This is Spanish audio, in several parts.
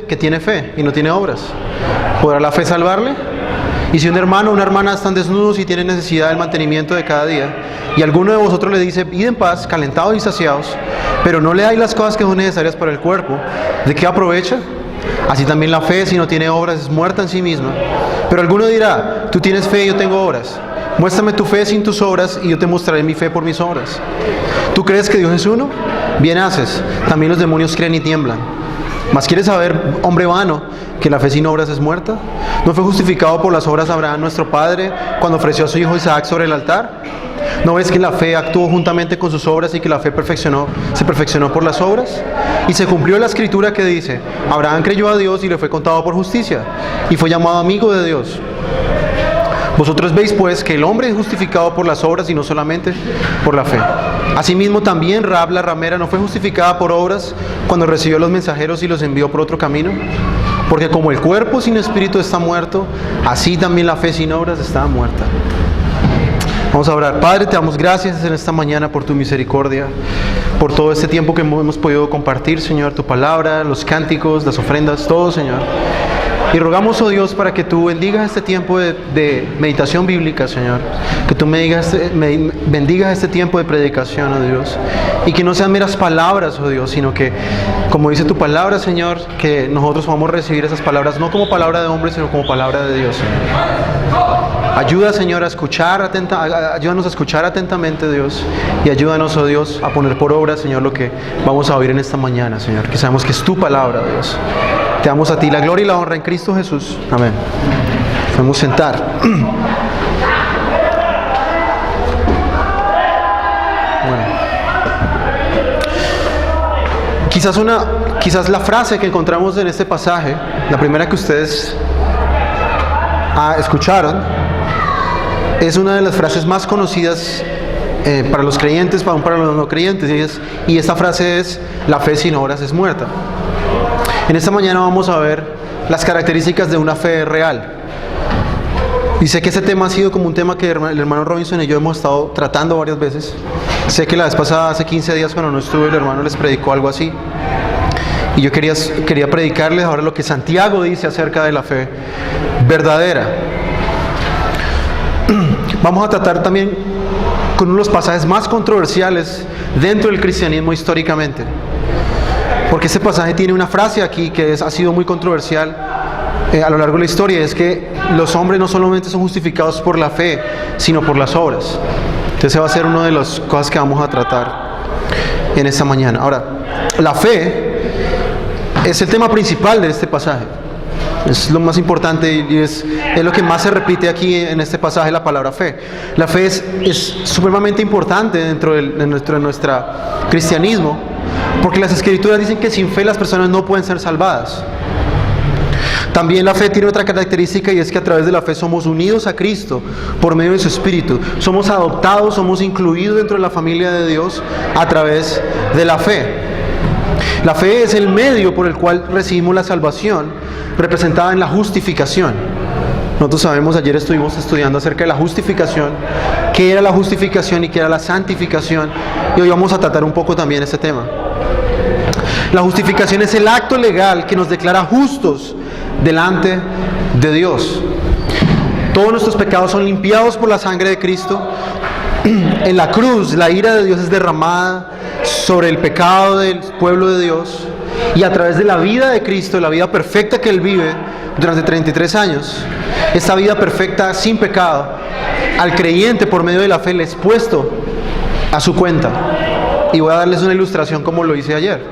que tiene fe y no tiene obras? ¿Podrá la fe salvarle? Y si un hermano o una hermana están desnudos y tienen necesidad del mantenimiento de cada día, y alguno de vosotros le dice, id en paz, calentados y saciados, pero no le dais las cosas que son necesarias para el cuerpo, ¿de qué aprovecha? Así también la fe, si no tiene obras, es muerta en sí misma. Pero alguno dirá, tú tienes fe y yo tengo obras. Muéstrame tu fe sin tus obras y yo te mostraré mi fe por mis obras. ¿Tú crees que Dios es uno? Bien haces. También los demonios creen y tiemblan. ¿Mas quieres saber, hombre vano, que la fe sin obras es muerta? ¿No fue justificado por las obras Abraham nuestro padre cuando ofreció a su hijo Isaac sobre el altar? ¿No ves que la fe actuó juntamente con sus obras y que la fe se perfeccionó por las obras? Y se cumplió la escritura que dice, Abraham creyó a Dios y le fue contado por justicia, y fue llamado amigo de Dios. Vosotros veis pues que el hombre es justificado por las obras y no solamente por la fe. Asimismo también Rahab la ramera no fue justificada por obras cuando recibió los mensajeros y los envió por otro camino. Porque como el cuerpo sin espíritu está muerto, así también la fe sin obras está muerta. Vamos a orar. Padre, te damos gracias en esta mañana por tu misericordia, por todo este tiempo que hemos podido compartir, Señor, tu palabra, los cánticos, las ofrendas, todo, Señor. Y rogamos, oh Dios, para que tú bendigas este tiempo de meditación bíblica, Señor. Que tú bendigas este tiempo de predicación, oh Dios. Y que no sean meras palabras, oh Dios, sino que, como dice tu palabra, Señor, que nosotros podamos recibir esas palabras no como palabra de hombre, sino como palabra de Dios, Señor. Ayuda, Señor, ayúdanos a escuchar atentamente, Dios. Y ayúdanos, oh Dios, a poner por obra, Señor, lo que vamos a oír en esta mañana, Señor. Que sabemos que es tu palabra, Dios. Te damos a ti la gloria y la honra en Cristo Jesús. Amén. Podemos sentar. Bueno. Quizás la frase que encontramos en este pasaje, la primera que ustedes escucharon, es una de las frases más conocidas para los creyentes, para los no creyentes, y esta frase es: la fe sin obras es muerta. En esta mañana vamos a ver las características de una fe real. Y sé que este tema ha sido como un tema que el hermano Robinson y yo hemos estado tratando varias veces. Sé que la vez pasada, hace 15 días cuando no estuve, el hermano les predicó algo así. Y yo quería predicarles ahora lo que Santiago dice acerca de la fe verdadera. Vamos a tratar también con uno de los pasajes más controversiales dentro del cristianismo históricamente. Porque este pasaje tiene una frase aquí que ha sido muy controversial a lo largo de la historia. Es que los hombres no solamente son justificados por la fe, sino por las obras. Entonces esa va a ser una de las cosas que vamos a tratar en esta mañana. Ahora, la fe es el tema principal de este pasaje. Es lo más importante y es lo que más se repite aquí en este pasaje, la palabra fe. La fe es supremamente importante dentro de nuestro cristianismo, porque las escrituras dicen que sin fe las personas no pueden ser salvadas. También la fe tiene otra característica, y es que a través de la fe somos unidos a Cristo por medio de su Espíritu. Somos adoptados, somos incluidos dentro de la familia de Dios a través de la fe. La fe es el medio por el cual recibimos la salvación, representada en la justificación. Nosotros sabemos, ayer estuvimos estudiando acerca de la justificación, qué era la justificación y qué era la santificación, y hoy vamos a tratar un poco también este tema. La justificación es el acto legal que nos declara justos delante de Dios. Todos nuestros pecados son limpiados por la sangre de Cristo. En la cruz, la ira de Dios es derramada sobre el pecado del pueblo de Dios, y a través de la vida de Cristo, la vida perfecta que Él vive durante 33 años, esta vida perfecta sin pecado, al creyente por medio de la fe le es puesto a su cuenta. Y voy a darles una ilustración como lo hice ayer.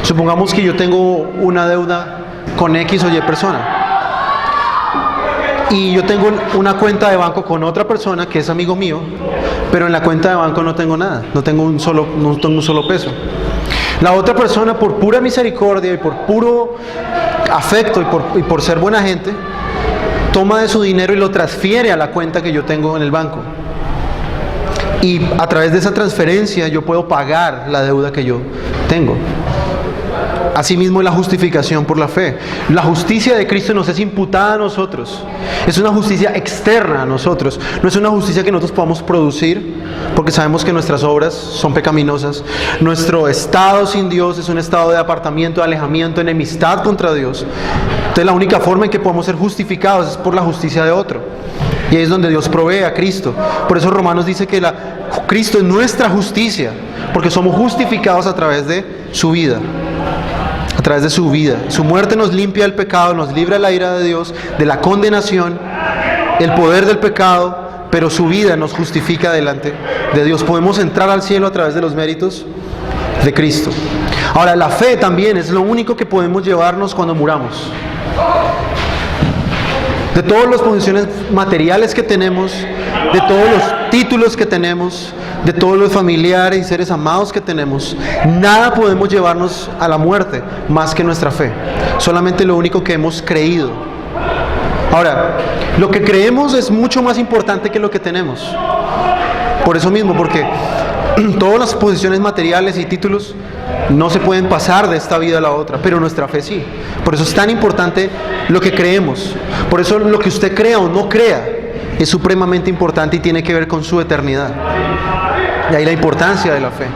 Supongamos que yo tengo una deuda con X o Y persona, y yo tengo una cuenta de banco con otra persona que es amigo mío, pero en la cuenta de banco no tengo nada, no tengo un solo peso. La otra persona, por pura misericordia y por puro afecto y por ser buena gente, toma de su dinero y lo transfiere a la cuenta que yo tengo en el banco. Y a través de esa transferencia yo puedo pagar la deuda que yo tengo. asimismo la justificación por la fe. La justicia de Cristo nos es imputada a nosotros. Es una justicia externa a nosotros. No es una justicia que nosotros podamos producir, porque sabemos que nuestras obras son pecaminosas. Nuestro estado sin Dios es un estado de apartamiento, de alejamiento, enemistad contra Dios. Entonces la única forma en que podemos ser justificados es por la justicia de otro. Y ahí es donde Dios provee a Cristo. Por eso Romanos dice que Cristo es nuestra justicia, porque somos justificados a través de su vida. A través de su vida. Su muerte nos limpia del pecado, nos libra de la ira de Dios, de la condenación, el poder del pecado, pero su vida nos justifica delante de Dios. Podemos entrar al cielo a través de los méritos de Cristo. Ahora, la fe también es lo único que podemos llevarnos cuando muramos. De todas las posiciones materiales que tenemos, de todos los títulos que tenemos, de todos los familiares y seres amados que tenemos, nada podemos llevarnos a la muerte más que nuestra fe. Solamente lo único que hemos creído. Ahora, lo que creemos es mucho más importante que lo que tenemos. Por eso mismo, porque todas las posiciones materiales y títulos no se pueden pasar de esta vida a la otra, pero nuestra fe sí. Por eso es tan importante lo que creemos. Por eso lo que usted crea o no crea es supremamente importante y tiene que ver con su eternidad. Y ahí la importancia de la fe.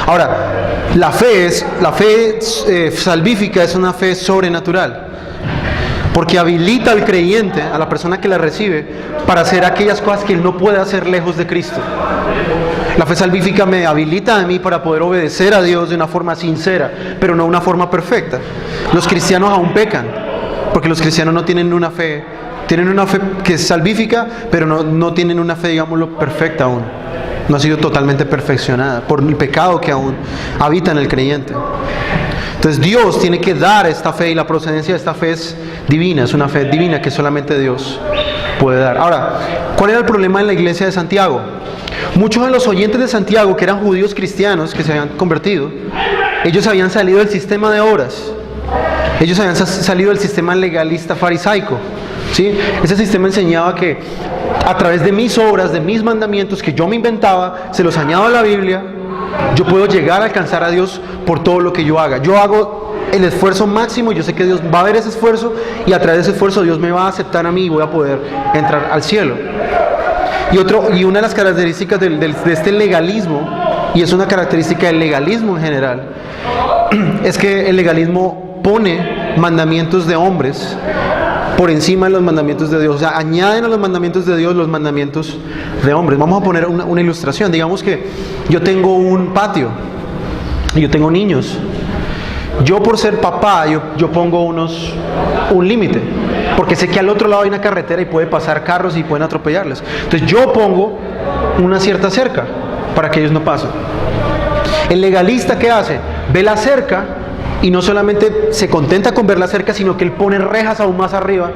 Ahora, la fe salvífica es una fe sobrenatural, porque habilita al creyente, a la persona que la recibe, para hacer aquellas cosas que él no puede hacer lejos de Cristo. La fe salvífica me habilita a mí para poder obedecer a Dios de una forma sincera, pero no una forma perfecta. Los cristianos aún pecan, porque los cristianos no tienen una fe, tienen una fe que es salvífica, pero no tienen una fe, digámoslo, perfecta aún. No ha sido totalmente perfeccionada por el pecado que aún habita en el creyente. Entonces Dios tiene que dar esta fe, y la procedencia de esta fe es divina, es una fe divina que solamente Dios puede dar. Ahora, ¿cuál era el problema en la iglesia de Santiago? Muchos de los oyentes de Santiago, que eran judíos cristianos que se habían convertido, ellos habían salido del sistema de obras. Ellos habían salido del sistema legalista farisaico, ¿sí? Ese sistema enseñaba que a través de mis obras, de mis mandamientos que yo me inventaba, se los añado a la Biblia, yo puedo llegar a alcanzar a Dios por todo lo que yo haga. Yo hago el esfuerzo máximo, yo sé que Dios va a ver ese esfuerzo, y a través de ese esfuerzo Dios me va a aceptar a mí y voy a poder entrar al cielo. Y una de las características de este legalismo, y es una característica del legalismo en general, es que el legalismo pone mandamientos de hombres por encima de los mandamientos de Dios. O sea, añaden a los mandamientos de Dios los mandamientos de hombres. Vamos a poner una ilustración. Digamos que yo tengo un patio y yo tengo niños. Yo, por ser papá, yo pongo un límite, porque sé que al otro lado hay una carretera y puede pasar carros y pueden atropellarles. Entonces yo pongo una cierta cerca para que ellos no pasen. El legalista, ¿qué hace? Ve la cerca y no solamente se contenta con ver la cerca, sino que él pone rejas aún más arriba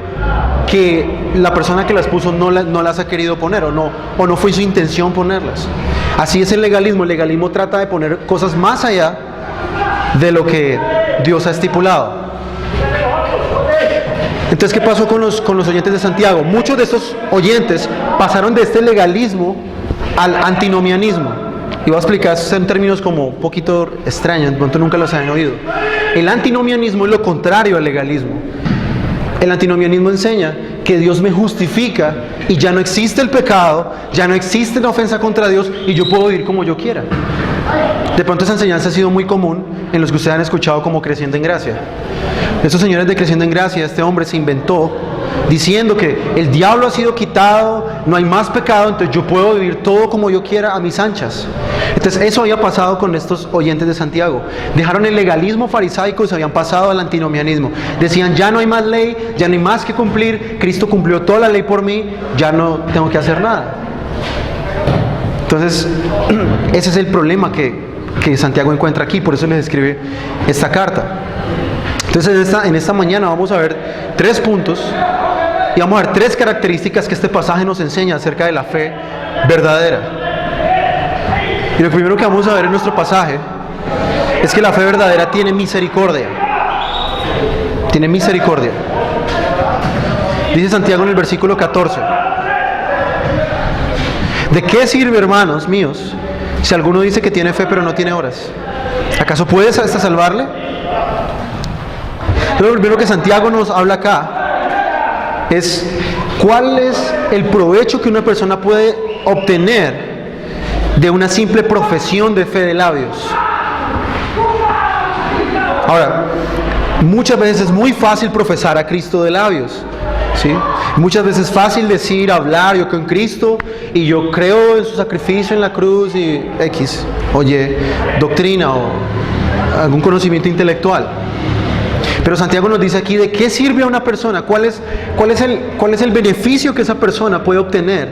que la persona que las puso no las ha querido poner, o no fue su intención ponerlas. Así es el legalismo. El legalismo trata de poner cosas más allá de lo que Dios ha estipulado. Entonces, ¿qué pasó con los oyentes de Santiago? Muchos de estos oyentes pasaron de este legalismo al antinomianismo. Y voy a explicar, son términos como un poquito extraños, de pronto nunca los han oído. El antinomianismo es lo contrario al legalismo. El antinomianismo enseña que Dios me justifica y ya no existe el pecado, ya no existe la ofensa contra Dios, y yo puedo vivir como yo quiera. De pronto esa enseñanza ha sido muy común en los que ustedes han escuchado como Creciendo en Gracia. Estos señores de Creciendo en Gracia, este hombre se inventó diciendo que el diablo ha sido quitado, no hay más pecado, entonces yo puedo vivir todo como yo quiera a mis anchas. Entonces eso había pasado con estos oyentes de Santiago. Dejaron el legalismo farisaico y se habían pasado al antinomianismo. Decían, ya no hay más ley, ya no hay más que cumplir, Cristo cumplió toda la ley por mí, ya no tengo que hacer nada. Entonces, ese es el problema que Santiago encuentra aquí, por eso les escribe esta carta. Entonces, en esta mañana vamos a ver 3 puntos y vamos a ver 3 características que este pasaje nos enseña acerca de la fe verdadera. Y lo primero que vamos a ver en nuestro pasaje es que la fe verdadera tiene misericordia. Tiene misericordia. Dice Santiago en el versículo 14. ¿De qué sirve, hermanos míos, si alguno dice que tiene fe pero no tiene obras? ¿Acaso puede hasta salvarle? Entonces, lo primero que Santiago nos habla acá es cuál es el provecho que una persona puede obtener de una simple profesión de fe de labios. Ahora, muchas veces es muy fácil profesar a Cristo de labios, ¿sí? Muchas veces es fácil decir, hablar, yo creo en Cristo y yo creo en su sacrificio en la cruz y X, oye, doctrina o algún conocimiento intelectual. Pero Santiago nos dice aquí de qué sirve a una persona, cuál es el beneficio que esa persona puede obtener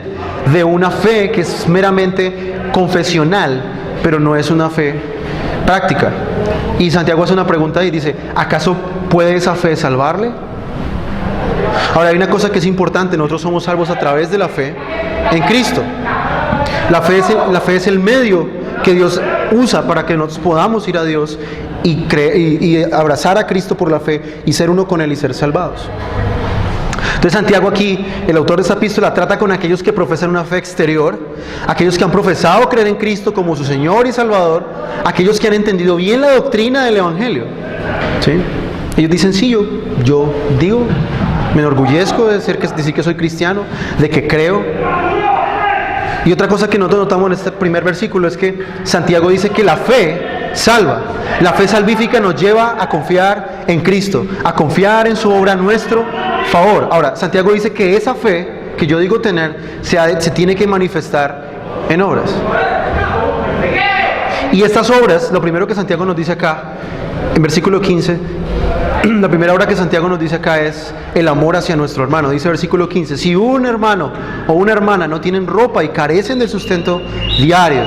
de una fe que es meramente confesional, pero no es una fe práctica. Y Santiago hace una pregunta y dice, ¿acaso puede esa fe salvarle? Ahora hay una cosa que es importante, nosotros somos salvos a través de la fe en Cristo. La fe es el medio que Dios usa para que nosotros podamos ir a Dios y abrazar a Cristo por la fe y ser uno con Él y ser salvados. Entonces Santiago aquí, el autor de esta epístola, trata con aquellos que profesan una fe exterior, aquellos que han profesado creer en Cristo como su Señor y Salvador, aquellos que han entendido bien la doctrina del Evangelio, ¿sí? Ellos dicen, sí, yo digo, me enorgullezco de decir que soy cristiano, de que creo. Y otra cosa que nosotros notamos en este primer versículo es que Santiago dice que la fe salva. La fe salvífica nos lleva a confiar en Cristo, a confiar en su obra a nuestro favor. Ahora, Santiago dice que esa fe que yo digo tener se tiene que manifestar en obras. Y estas obras, lo primero que Santiago nos dice acá, en versículo 15, la primera obra que Santiago nos dice acá es el amor hacia nuestro hermano. Dice versículo 15, si un hermano o una hermana no tienen ropa y carecen del sustento diario,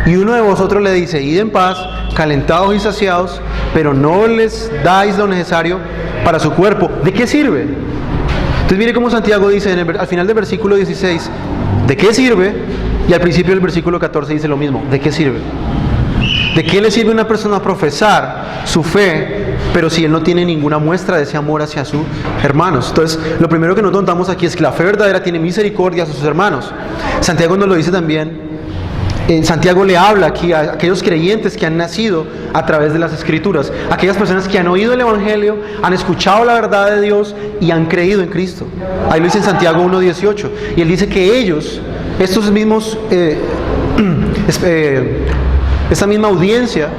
y uno de vosotros le dice, id en paz, calentados y saciados, pero no les dais lo necesario para su cuerpo, ¿de qué sirve? Entonces mire cómo Santiago dice al final del versículo 16, ¿de qué sirve? Y al principio del versículo 14 dice lo mismo, ¿de qué sirve? ¿De qué le sirve a una persona profesar su fe, pero si él no tiene ninguna muestra de ese amor hacia sus hermanos? Entonces, lo primero que nos notamos aquí es que la fe verdadera tiene misericordia hacia sus hermanos. Santiago nos lo dice también. Santiago le habla aquí a aquellos creyentes que han nacido a través de las Escrituras, aquellas personas que han oído el Evangelio, han escuchado la verdad de Dios y han creído en Cristo. Ahí lo dice en Santiago 1:18, y él dice que ellos, estos mismos esta misma audiencia,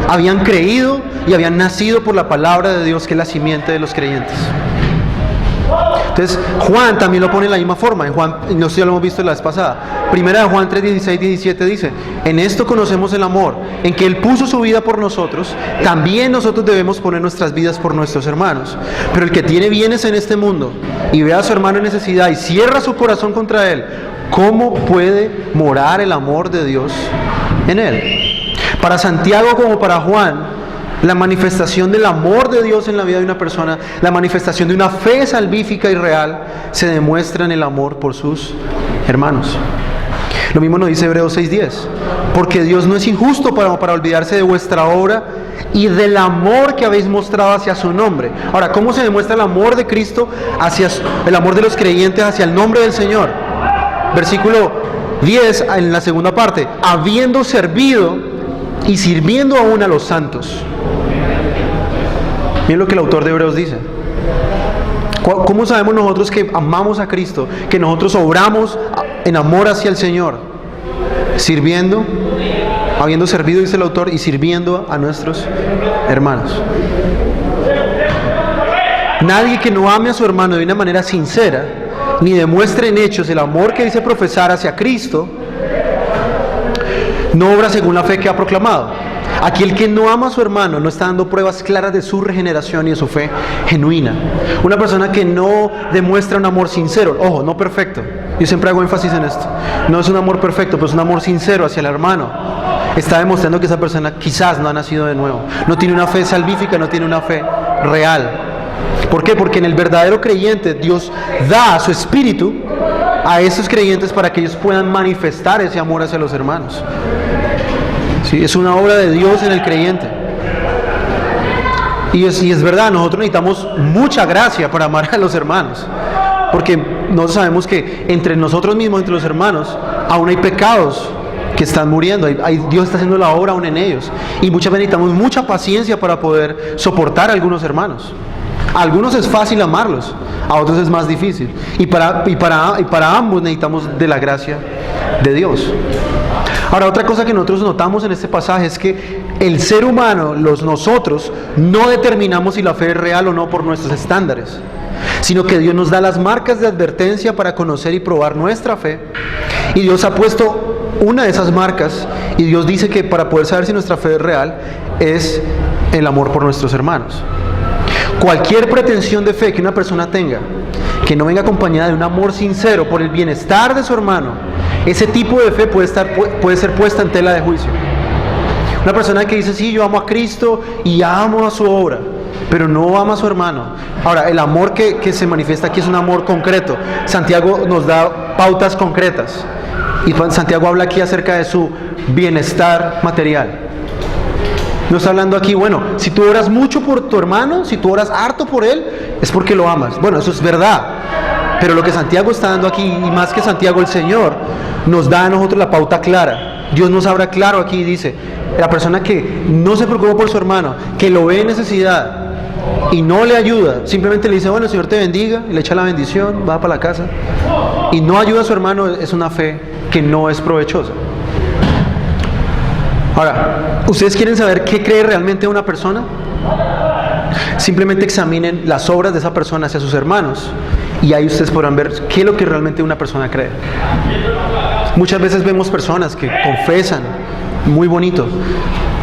habían creído y habían nacido por la palabra de Dios, que es la simiente de los creyentes. Entonces Juan también lo pone de la misma forma. En Juan, no sé si ya lo hemos visto la vez pasada, primera de Juan 3:16-17 dice, en esto conocemos el amor, en que Él puso su vida por nosotros, también nosotros debemos poner nuestras vidas por nuestros hermanos. Pero el que tiene bienes en este mundo y ve a su hermano en necesidad y cierra su corazón contra él, ¿cómo puede morar el amor de Dios en él? Para Santiago como para Juan, la manifestación del amor de Dios en la vida de una persona, la manifestación de una fe salvífica y real, se demuestra en el amor por sus hermanos. Lo mismo nos dice Hebreos 6:10, porque Dios no es injusto para olvidarse de vuestra obra y del amor que habéis mostrado hacia su nombre. Ahora, ¿cómo se demuestra el amor de Cristo el amor de los creyentes hacia el nombre del Señor? Versículo 10, en la segunda parte, habiendo servido y sirviendo aún a los santos. Miren lo que el autor de Hebreos dice. ¿Cómo sabemos nosotros que amamos a Cristo? Que nosotros obramos en amor hacia el Señor. Sirviendo, habiendo servido, dice el autor, y sirviendo a nuestros hermanos. Nadie que no ame a su hermano de una manera sincera, ni demuestre en hechos el amor que dice profesar hacia Cristo, no obra según la fe que ha proclamado. Aquel que no ama a su hermano no está dando pruebas claras de su regeneración y de su fe genuina. Una persona que no demuestra un amor sincero, ojo, no perfecto, yo siempre hago énfasis en esto, no es un amor perfecto, pero es un amor sincero hacia el hermano, está demostrando que esa persona quizás no ha nacido de nuevo, no tiene una fe salvífica, no tiene una fe real. ¿Por qué? Porque en el verdadero creyente Dios da su espíritu a esos creyentes para que ellos puedan manifestar ese amor hacia los hermanos. ¿Sí? Es una obra de Dios en el creyente. Y es verdad, nosotros necesitamos mucha gracia para amar a los hermanos. Porque nosotros sabemos que entre nosotros mismos, entre los hermanos, aún hay pecados que están muriendo. Dios está haciendo la obra aún en ellos. Y muchas veces necesitamos mucha paciencia para poder soportar a algunos hermanos. A algunos es fácil amarlos, a otros es más difícil. Y para ambos necesitamos de la gracia de Dios. Ahora, otra cosa que nosotros notamos en este pasaje es que el ser humano, nosotros, no determinamos si la fe es real o no por nuestros estándares, sino que Dios nos da las marcas de advertencia para conocer y probar nuestra fe. Y Dios ha puesto una de esas marcas, y Dios dice que para poder saber si nuestra fe es real, es el amor por nuestros hermanos. Cualquier pretensión de fe que una persona tenga, que no venga acompañada de un amor sincero por el bienestar de su hermano, ese tipo de fe puede ser puesta en tela de juicio. Una persona que dice, sí, yo amo a Cristo y amo a su obra, pero no ama a su hermano. Ahora, el amor que se manifiesta aquí es un amor concreto. Santiago nos da pautas concretas. Y Santiago habla aquí acerca de su bienestar material. No está hablando aquí, bueno, si tú oras mucho por tu hermano, si tú oras harto por él, es porque lo amas. Bueno, eso es verdad. Pero lo que Santiago está dando aquí, y más que Santiago, el Señor, nos da a nosotros la pauta clara. Dios nos habla claro aquí y dice, la persona que no se preocupa por su hermano, que lo ve en necesidad y no le ayuda, simplemente le dice, bueno, el Señor te bendiga, y le echa la bendición, va para la casa, y no ayuda a su hermano, es una fe que no es provechosa. Ahora, ¿ustedes quieren saber qué cree realmente una persona? Simplemente examinen las obras de esa persona hacia sus hermanos, y ahí ustedes podrán ver qué es lo que realmente una persona cree. Muchas veces vemos personas que confesan, muy bonito,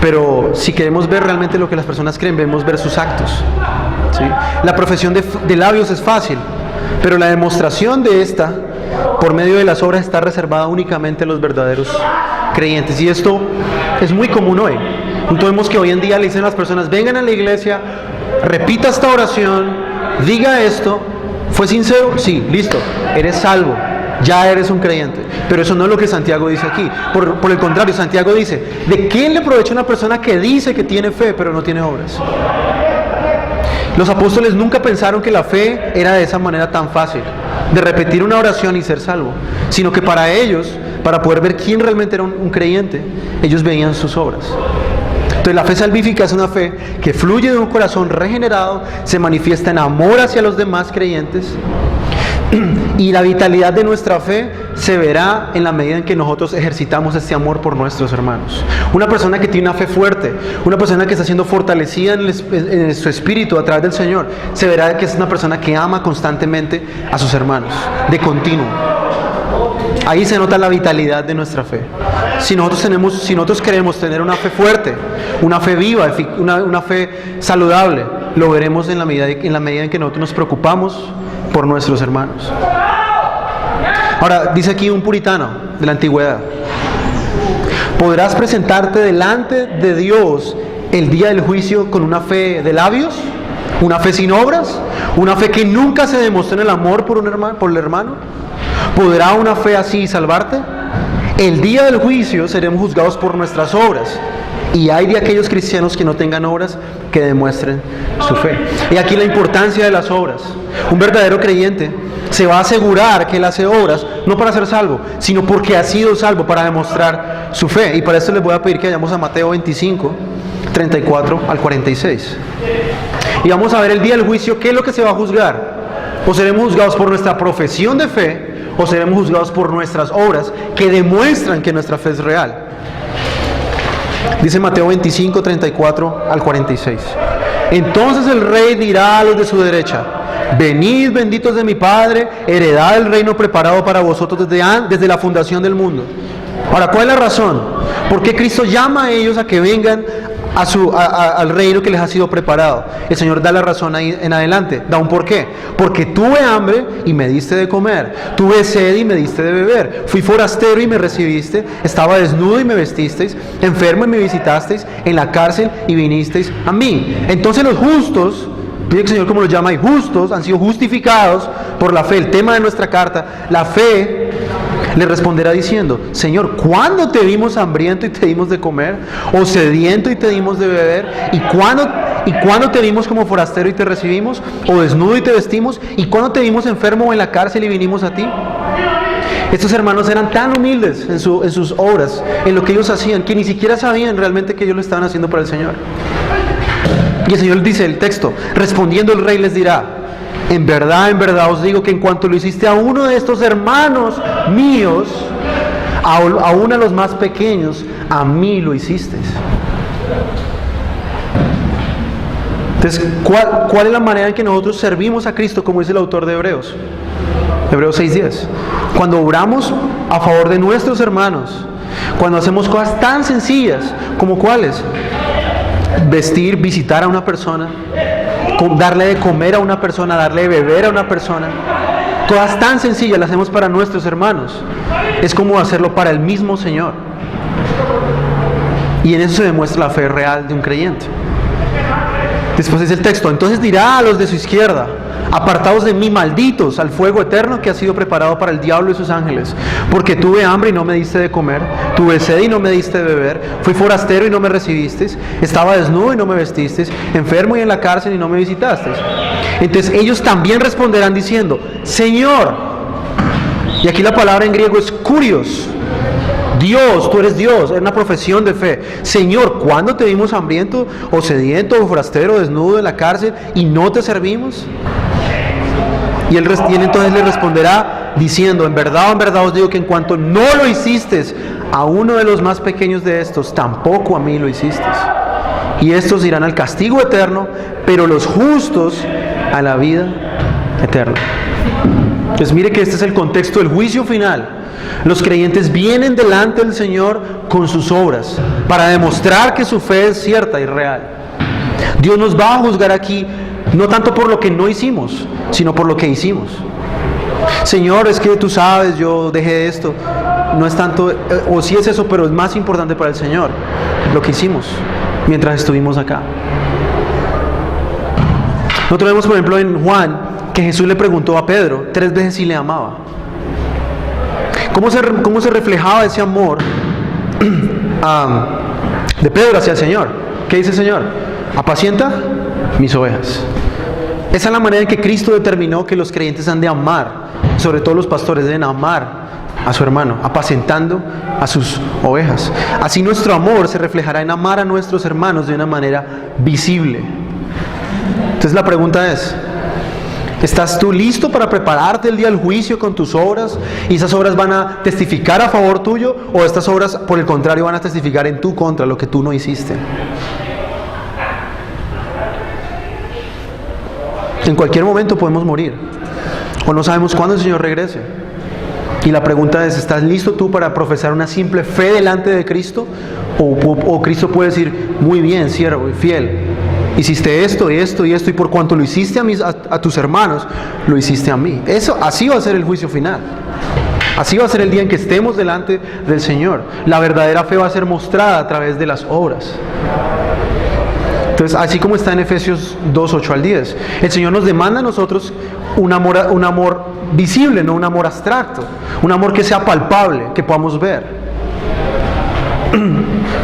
pero si queremos ver realmente lo que las personas creen, debemos ver sus actos, ¿sí? La profesión de labios es fácil, pero la demostración de esta, por medio de las obras, está reservada únicamente a los verdaderos creyentes. Y esto es muy común hoy. Entonces vemos que hoy en día le dicen a las personas, vengan a la iglesia, repita esta oración, diga esto, ¿fue sincero? Sí, listo, eres salvo, ya eres un creyente. Pero eso no es lo que Santiago dice aquí. Por el contrario, Santiago dice, ¿de qué le aprovecha una persona que dice que tiene fe pero no tiene obras? Los apóstoles nunca pensaron que la fe era de esa manera tan fácil, de repetir una oración y ser salvo, sino que para ellos, para poder ver quién realmente era un creyente, ellos veían sus obras. Entonces la fe salvífica es una fe que fluye de un corazón regenerado, se manifiesta en amor hacia los demás creyentes, y la vitalidad de nuestra fe se verá en la medida en que nosotros ejercitamos este amor por nuestros hermanos. Una persona que tiene una fe fuerte, una persona que está siendo fortalecida en su espíritu a través del Señor, se verá que es una persona que ama constantemente a sus hermanos, de continuo. Ahí se nota la vitalidad de nuestra fe. Si nosotros queremos tener una fe fuerte, una fe viva, una fe saludable, lo veremos en la medida en que nosotros nos preocupamos por nuestros hermanos. Ahora, dice aquí un puritano de la antigüedad: ¿podrás presentarte delante de Dios el día del juicio con una fe de labios? ¿Una fe sin obras? ¿Una fe que nunca se demostró en el amor por el hermano? ¿Podrá una fe así salvarte? El día del juicio seremos juzgados por nuestras obras, y hay de aquellos cristianos que no tengan obras que demuestren su fe. Y aquí la importancia de las obras. Un verdadero creyente se va a asegurar que él hace obras, no para ser salvo, sino porque ha sido salvo, para demostrar su fe. Y para esto les voy a pedir que vayamos a Mateo 25, 34 al 46. Y vamos a ver el día del juicio, qué es lo que se va a juzgar. O seremos juzgados por nuestra profesión de fe, o seremos juzgados por nuestras obras que demuestran que nuestra fe es real. Dice Mateo 25, 34 al 46. Entonces el rey dirá a los de su derecha: venid, benditos de mi Padre, heredad el reino preparado para vosotros desde la fundación del mundo. Ahora, ¿cuál es la razón? ¿Por qué Cristo llama a ellos a que vengan al reino que les ha sido preparado? El Señor da la razón ahí en adelante, da un porqué. Porque tuve hambre y me diste de comer, tuve sed y me diste de beber, fui forastero y me recibiste, estaba desnudo y me vestisteis, enfermo y me visitasteis, en la cárcel y vinisteis a mí. Entonces los justos, pide el Señor como los llama, y justos han sido justificados por la fe. El tema de nuestra carta, la fe, le responderá diciendo: Señor, ¿cuándo te vimos hambriento y te dimos de comer? ¿O sediento y te dimos de beber? ¿Y cuándo te vimos como forastero y te recibimos? ¿O desnudo y te vestimos? ¿Y cuándo te vimos enfermo o en la cárcel y vinimos a ti? Estos hermanos eran tan humildes en sus obras, en lo que ellos hacían, que ni siquiera sabían realmente que ellos lo estaban haciendo para el Señor. Y el Señor dice el texto, respondiendo el rey les dirá, en verdad os digo que en cuanto lo hiciste a uno de estos hermanos míos, aún a los más pequeños, a mí lo hiciste. Entonces, ¿cuál es la manera en que nosotros servimos a Cristo, como dice el autor de Hebreos 6:10? Cuando obramos a favor de nuestros hermanos, cuando hacemos cosas tan sencillas como ¿cuáles? Vestir, visitar a una persona, darle de comer a una persona, darle de beber a una persona. Cosas tan sencillas las hacemos para nuestros hermanos. Es como hacerlo para el mismo Señor. Y en eso se demuestra la fe real de un creyente. Después dice el texto, entonces dirá a los de su izquierda, apartaos de mí, malditos, al fuego eterno que ha sido preparado para el diablo y sus ángeles, porque tuve hambre y no me diste de comer, tuve sed y no me diste de beber, fui forastero y no me recibisteis, estaba desnudo y no me vestisteis, enfermo y en la cárcel y no me visitasteis. Entonces ellos también responderán diciendo, Señor, y aquí la palabra en griego es kurios, Dios, tú eres Dios, es una profesión de fe. Señor, ¿cuándo te vimos hambriento o sediento o forastero, desnudo en la cárcel y no te servimos? Y él entonces le responderá diciendo, en verdad os digo que en cuanto no lo hiciste a uno de los más pequeños de estos, tampoco a mí lo hiciste. Y estos irán al castigo eterno, pero los justos a la vida eterna. Entonces mire que este es el contexto del juicio final. Los creyentes vienen delante del Señor con sus obras para demostrar que su fe es cierta y real. Dios nos va a juzgar aquí no tanto por lo que no hicimos, sino por lo que hicimos. Señor, es que tú sabes, yo dejé esto. No es tanto, o sí es eso, pero es más importante para el Señor lo que hicimos mientras estuvimos acá. Nosotros vemos, por ejemplo, en Juan, que Jesús le preguntó a Pedro 3 veces si le amaba. ¿Cómo se reflejaba ese amor de Pedro hacia el Señor? ¿Qué dice el Señor? Apacienta mis ovejas. Esa es la manera en que Cristo determinó que los creyentes han de amar, sobre todo los pastores deben amar a su hermano, apacentando a sus ovejas. Así nuestro amor se reflejará en amar a nuestros hermanos de una manera visible. Entonces la pregunta es, ¿estás tú listo para prepararte el día del juicio con tus obras? ¿Y esas obras van a testificar a favor tuyo? ¿O estas obras, por el contrario, van a testificar en tu contra lo que tú no hiciste? En cualquier momento podemos morir. O no sabemos cuándo el Señor regrese. Y la pregunta es, ¿estás listo tú para profesar una simple fe delante de Cristo? ¿O Cristo puede decir, muy bien, siervo y fiel, hiciste esto y esto y esto, y por cuanto lo hiciste a tus hermanos, lo hiciste a mí? Así va a ser el juicio final. Así va a ser el día en que estemos delante del Señor. La verdadera fe va a ser mostrada a través de las obras. Entonces, así como está en Efesios 2, 8 al 10, el Señor nos demanda a nosotros un amor visible, no un amor abstracto, un amor que sea palpable, que podamos ver.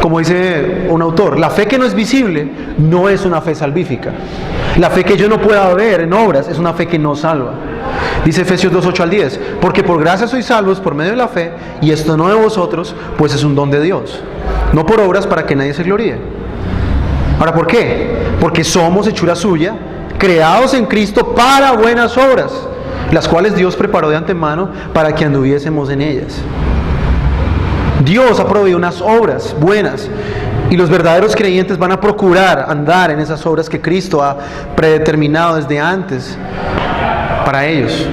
Como dice un autor, la fe que no es visible no es una fe salvífica. La fe que yo no pueda ver en obras es una fe que no salva. Dice Efesios 2, 8 al 10, porque por gracia sois salvos por medio de la fe, y esto no de vosotros, pues es un don de Dios, no por obras para que nadie se gloríe. Ahora, ¿por qué? Porque somos hechura suya, creados en Cristo para buenas obras, las cuales Dios preparó de antemano para que anduviésemos en ellas. Dios ha proveído unas obras buenas y los verdaderos creyentes van a procurar andar en esas obras que Cristo ha predeterminado desde antes para ellos.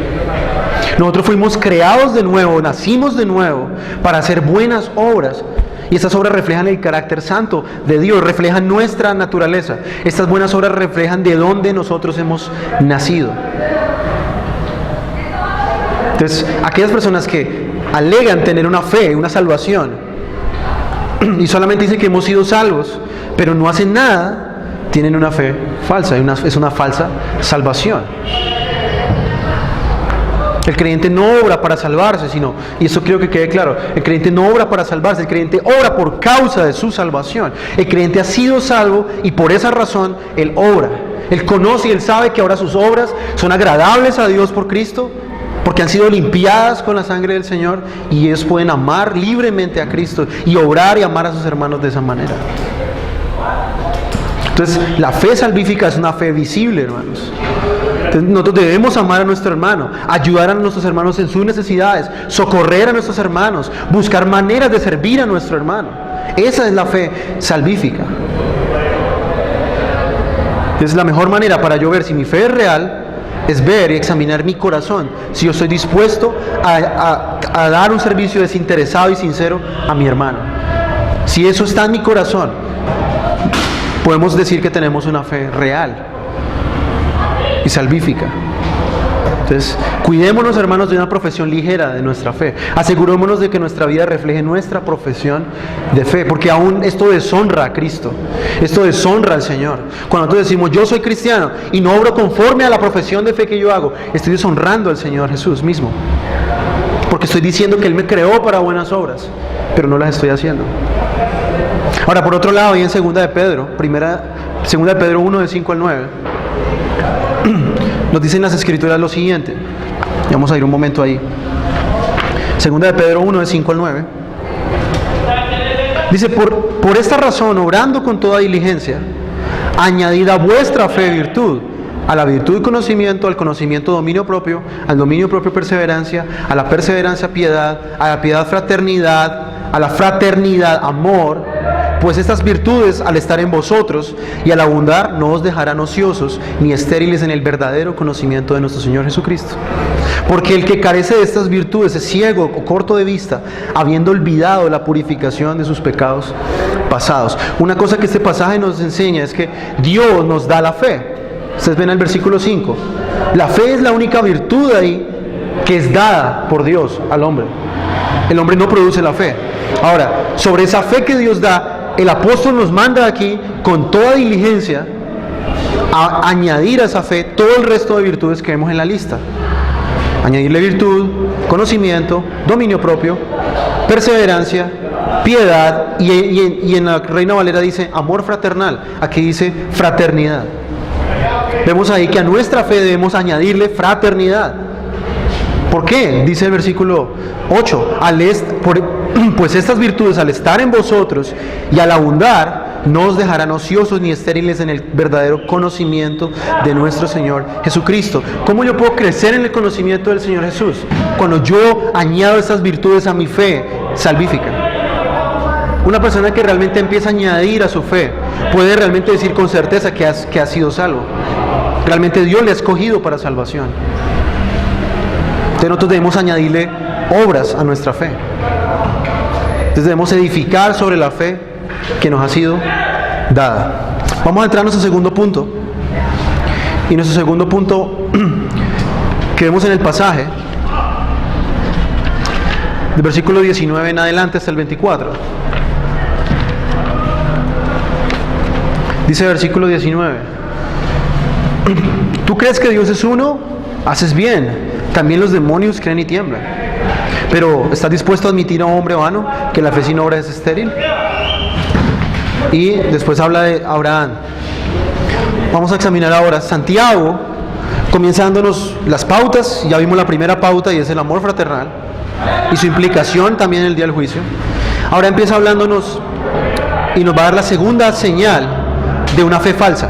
Nosotros fuimos creados de nuevo, nacimos de nuevo para hacer buenas obras. Y estas obras reflejan el carácter santo de Dios, reflejan nuestra naturaleza. Estas buenas obras reflejan de dónde nosotros hemos nacido. Entonces, aquellas personas que alegan tener una fe, una salvación, y solamente dicen que hemos sido salvos, pero no hacen nada, tienen una fe falsa, es una falsa salvación. El creyente no obra para salvarse, sino, y eso quiero que quede claro, el creyente no obra para salvarse, el creyente obra por causa de su salvación. El creyente ha sido salvo y por esa razón él obra. Él conoce y él sabe que ahora sus obras son agradables a Dios por Cristo porque han sido limpiadas con la sangre del Señor y ellos pueden amar libremente a Cristo y obrar y amar a sus hermanos de esa manera. Entonces, la fe salvífica es una fe visible, hermanos. Entonces, nosotros debemos amar a nuestro hermano, ayudar a nuestros hermanos en sus necesidades, socorrer a nuestros hermanos, buscar maneras de servir a nuestro hermano. Esa es la fe salvífica. Entonces, la mejor manera para yo ver si mi fe es real es ver y examinar mi corazón, si yo estoy dispuesto a dar un servicio desinteresado y sincero a mi hermano. Si eso está en mi corazón, podemos decir que tenemos una fe real y salvífica. Entonces, cuidémonos, hermanos, de una profesión ligera de nuestra fe. Asegurémonos de que nuestra vida refleje nuestra profesión de fe, porque aún esto deshonra a Cristo, esto deshonra al Señor. Cuando nosotros decimos, yo soy cristiano y no obro conforme a la profesión de fe que yo hago, estoy deshonrando al Señor Jesús mismo, porque estoy diciendo que Él me creó para buenas obras, pero no las estoy haciendo. Ahora, por otro lado, ahí en 2 de Pedro, 2 de Pedro 1, de 5 al 9, nos dicen las Escrituras lo siguiente. Vamos a ir un momento ahí. 2 de Pedro 1, de 5 al 9. Dice, por esta razón, obrando con toda diligencia, añadid a vuestra fe virtud, a la virtud conocimiento, al conocimiento dominio propio, al dominio propio perseverancia, a la perseverancia piedad, a la piedad fraternidad, a la fraternidad amor, pues estas virtudes al estar en vosotros y al abundar no os dejarán ociosos ni estériles en el verdadero conocimiento de nuestro Señor Jesucristo. Porque el que carece de estas virtudes es ciego o corto de vista, habiendo olvidado la purificación de sus pecados pasados. Una cosa que este pasaje nos enseña es que Dios nos da la fe. Ustedes ven el versículo 5. La fe es la única virtud ahí que es dada por Dios al hombre. El hombre no produce la fe. Ahora, sobre esa fe que Dios da, el apóstol nos manda aquí con toda diligencia a añadir a esa fe todo el resto de virtudes que vemos en la lista. Añadirle virtud, conocimiento, dominio propio, perseverancia, piedad, y en la Reina Valera dice amor fraternal. Aquí dice fraternidad. Vemos ahí que a nuestra fe debemos añadirle fraternidad. ¿Por qué? Dice el versículo 8, pues estas virtudes al estar en vosotros y al abundar no os dejarán ociosos ni estériles en el verdadero conocimiento de nuestro Señor Jesucristo. ¿Cómo yo puedo crecer en el conocimiento del Señor Jesús? Cuando yo añado estas virtudes a mi fe salvífica. Una persona que realmente empieza a añadir a su fe puede realmente decir con certeza que ha sido salvo. Realmente Dios le ha escogido para salvación. Entonces nosotros debemos añadirle obras a nuestra fe. Entonces debemos edificar sobre la fe que nos ha sido dada. Vamos a entrar a nuestro segundo punto. Y nuestro segundo punto que vemos en el pasaje, del versículo 19 en adelante hasta el 24. Dice el versículo 19: ¿Tú crees que Dios es uno? Haces bien. También los demonios creen y tiemblan. Pero ¿estás dispuesto a admitir a un hombre vano que la fe sin obra es estéril? Y después habla de Abraham. Vamos a examinar ahora. Santiago comienza dándonos las pautas. Ya vimos la primera pauta y es el amor fraternal y su implicación también en el día del juicio. Ahora empieza hablándonos y nos va a dar la segunda señal de una fe falsa.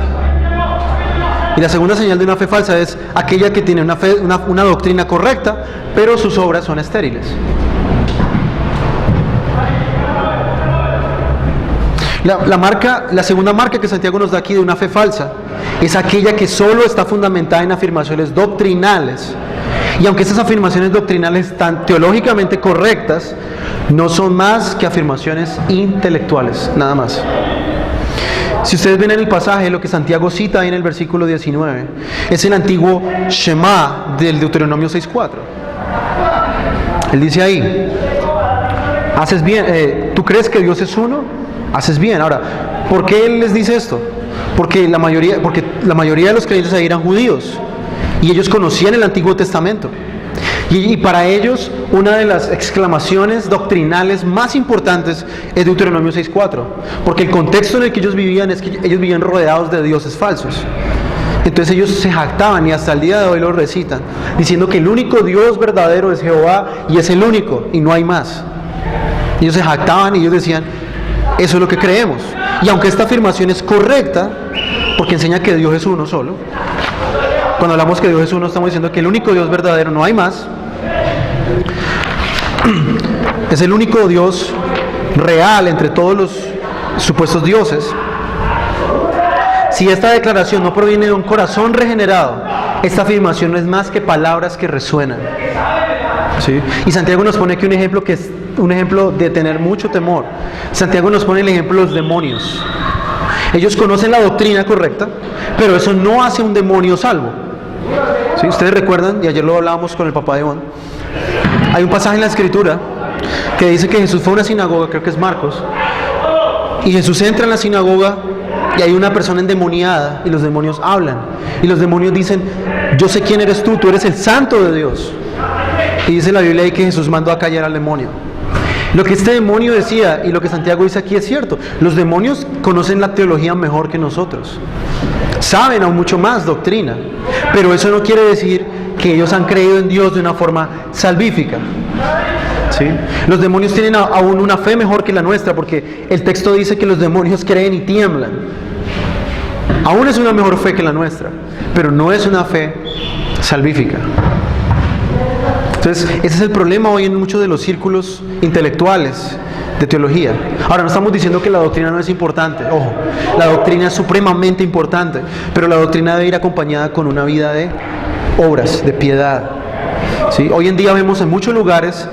Y la segunda señal de una fe falsa es aquella que tiene una doctrina correcta, pero sus obras son estériles. La segunda marca que Santiago nos da aquí de una fe falsa es aquella que solo está fundamentada en afirmaciones doctrinales. Y aunque esas afirmaciones doctrinales están teológicamente correctas, no son más que afirmaciones intelectuales, nada más. Si ustedes ven en el pasaje, lo que Santiago cita ahí en el versículo 19 es el antiguo Shema del Deuteronomio 6:4. Él dice ahí: haces bien, ¿tú crees que Dios es uno? Haces bien. Ahora, ¿por qué Él les dice esto? Porque la mayoría de los creyentes ahí eran judíos y ellos conocían el Antiguo Testamento. Y para ellos, una de las exclamaciones doctrinales más importantes es Deuteronomio 6:4, porque el contexto en el que ellos vivían es que ellos vivían rodeados de dioses falsos. Entonces ellos se jactaban y hasta el día de hoy lo recitan, diciendo que el único Dios verdadero es Jehová y es el único y no hay más. Ellos se jactaban y ellos decían, eso es lo que creemos. Y aunque esta afirmación es correcta, porque enseña que Dios es uno solo, cuando hablamos que Dios es uno, estamos diciendo que el único Dios verdadero, no hay más, es el único Dios real entre todos los supuestos dioses. Si esta declaración no proviene de un corazón regenerado, esta afirmación no es más que palabras que resuenan. ¿Sí? Y Santiago nos pone aquí un ejemplo que es un ejemplo de tener mucho temor. Santiago nos pone el ejemplo de los demonios. Ellos conocen la doctrina correcta, pero eso no hace un demonio salvo. ¿Sí? Ustedes recuerdan, y ayer lo hablábamos con el papá de Iván, hay un pasaje en la escritura que dice que Jesús fue a una sinagoga, creo que es Marcos, y Jesús entra en la sinagoga y hay una persona endemoniada y los demonios hablan y los demonios dicen, yo sé quién eres tú eres el santo de Dios. Y dice la Biblia ahí que Jesús mandó a callar al demonio. Lo que este demonio decía y lo que Santiago dice aquí es cierto. Los demonios conocen la teología mejor que nosotros, saben aún mucho más doctrina, pero eso no quiere decir que ellos han creído en Dios de una forma salvífica. ¿Sí? Los demonios tienen aún una fe mejor que la nuestra, porque el texto dice que los demonios creen y tiemblan. Aún es una mejor fe que la nuestra, pero no es una fe salvífica. Entonces, ese es el problema hoy en muchos de los círculos intelectuales de teología. Ahora, no estamos diciendo que la doctrina no es importante, ojo, la doctrina es supremamente importante, pero la doctrina debe ir acompañada con una vida de obras, de piedad. ¿Sí? Hoy en día vemos en muchos lugares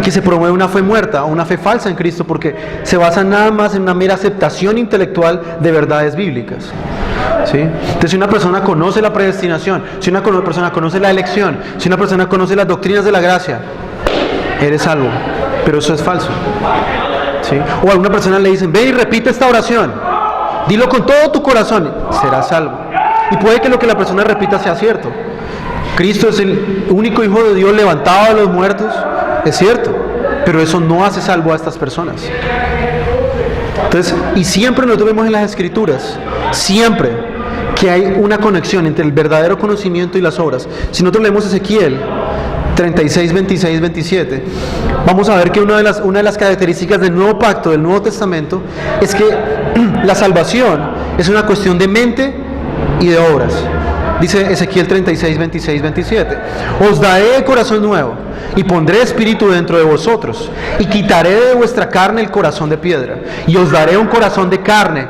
que se promueve una fe muerta o una fe falsa en Cristo porque se basa nada más en una mera aceptación intelectual de verdades bíblicas. ¿Sí? Entonces, si una persona conoce la predestinación, si una persona conoce la elección, si una persona conoce las doctrinas de la gracia, eres salvo, pero eso es falso. ¿Sí? O a alguna persona le dicen, ve y repite esta oración, dilo con todo tu corazón, serás salvo. Y puede que lo que la persona repita sea cierto. Cristo es el único Hijo de Dios levantado de los muertos, es cierto, pero eso no hace salvo a estas personas. Entonces, y siempre nosotros vemos en las Escrituras, siempre, que hay una conexión entre el verdadero conocimiento y las obras. Si nosotros leemos Ezequiel 36, 26, 27, vamos a ver que una de las características del nuevo pacto, del Nuevo Testamento, es que la salvación es una cuestión de mente y de obras. Dice Ezequiel 36, 26, 27, os daré corazón nuevo y pondré espíritu dentro de vosotros y quitaré de vuestra carne el corazón de piedra y os daré un corazón de carne